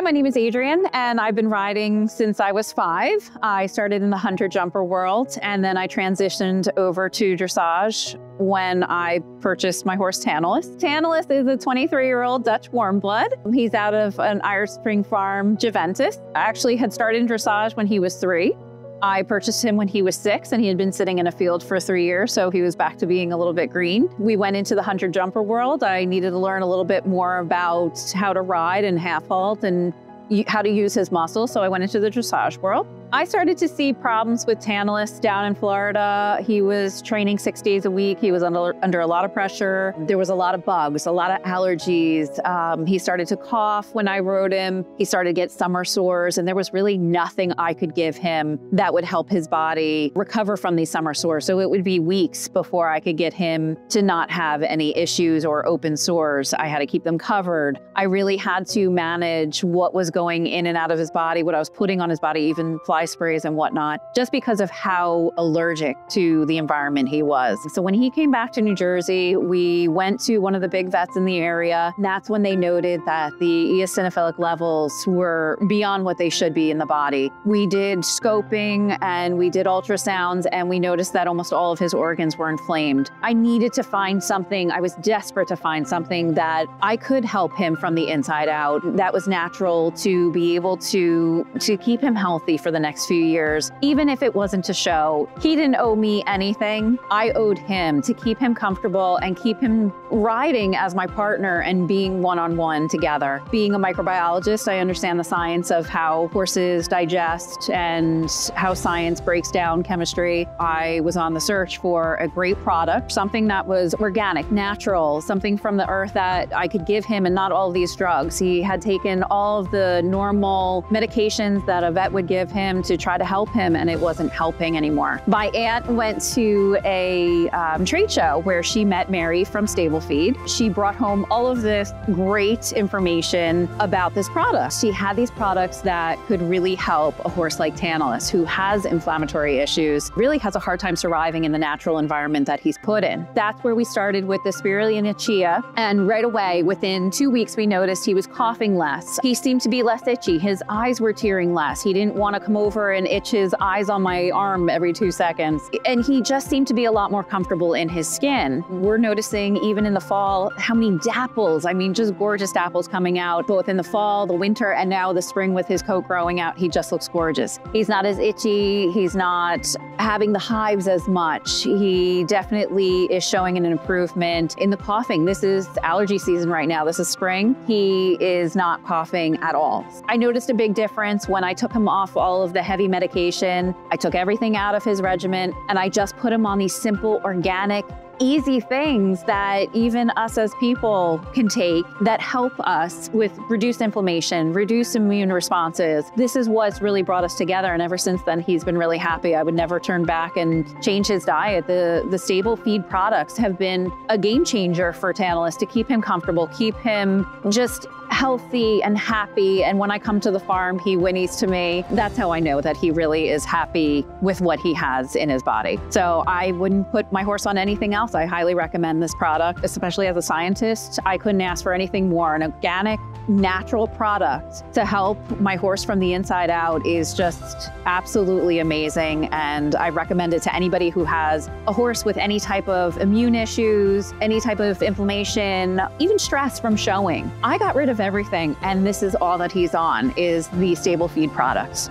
my name is Adrienne, and I've been riding since I was 5. I started in the hunter jumper world, and then I transitioned over to dressage when I purchased my horse Tantalus. Tantalus is a 23-year-old Dutch warm blood. He's out of an Irish Spring farm, Juventus. I actually had started in dressage when he was 3. I purchased him when he was 6, and he had been sitting in a field for 3 years, so he was back to being a little bit green. We went into the hunter jumper world. I needed to learn a little bit more about how to ride and half halt and how to use his muscles, so I went into the dressage world. I started to see problems with Tantalus down in Florida. He was training 6 days a week. He was under a lot of pressure. There was a lot of bugs, a lot of allergies. He started to cough when I rode him. He started to get summer sores, and there was really nothing I could give him that would help his body recover from these summer sores. So it would be weeks before I could get him to not have any issues or open sores. I had to keep them covered. I really had to manage what was going in and out of his body, what I was putting on his body, even fly sprays and whatnot, just because of how allergic to the environment he was. So when he came back to New Jersey, we went to one of the big vets in the area. And that's when they noted that the eosinophilic levels were beyond what they should be in the body. We did scoping and we did ultrasounds, and we noticed that almost all of his organs were inflamed. I needed to find something. I was desperate to find something that I could help him from the inside out, that was natural, to be able to keep him healthy for the next few years. Even if it wasn't to show, he didn't owe me anything. I owed him to keep him comfortable and keep him riding as my partner and being one-on-one together. Being a microbiologist, I understand the science of how horses digest and how science breaks down chemistry. I was on the search for a great product, something that was organic, natural, something from the earth that I could give him and not all of these drugs. He had taken all of the normal medications that a vet would give him to try to help him, and it wasn't helping anymore. My aunt went to a trade show where she met Mary from StableFeed. She brought home all of this great information about this product. She had these products that could really help a horse like Tantalus, who has inflammatory issues, really has a hard time surviving in the natural environment that he's put in. That's where we started with the spirulina chia, and right away, within 2 weeks, we noticed he was coughing less. He seemed to be less itchy. His eyes were tearing less. He didn't want to come over and itch his eyes on my arm every 2 seconds. And he just seemed to be a lot more comfortable in his skin. We're noticing even in the fall, how many dapples, I mean, just gorgeous dapples coming out, both in the fall, the winter, and now the spring with his coat growing out. He just looks gorgeous. He's not as itchy. He's not having the hives as much. He definitely is showing an improvement in the coughing. This is allergy season right now. This is spring. He is not coughing at all. I noticed a big difference when I took him off all of the heavy medication. I took everything out of his regimen, and I just put him on these simple, organic, easy things that even us as people can take that help us with reduced inflammation, reduced immune responses. This is what's really brought us together, and ever since then, he's been really happy. I would never turn back and change his diet. The StableFeed products have been a game changer for Tantalus to keep him comfortable, keep him just healthy and happy. And when I come to the farm, he whinnies to me. That's how I know that he really is happy with what he has in his body. So I wouldn't put my horse on anything else. I highly recommend this product, especially as a scientist. I couldn't ask for anything more. An organic, natural product to help my horse from the inside out is just absolutely amazing. And I recommend it to anybody who has a horse with any type of immune issues, any type of inflammation, even stress from showing. I got rid of everything, and this is all that he's on, is the StableFeed products.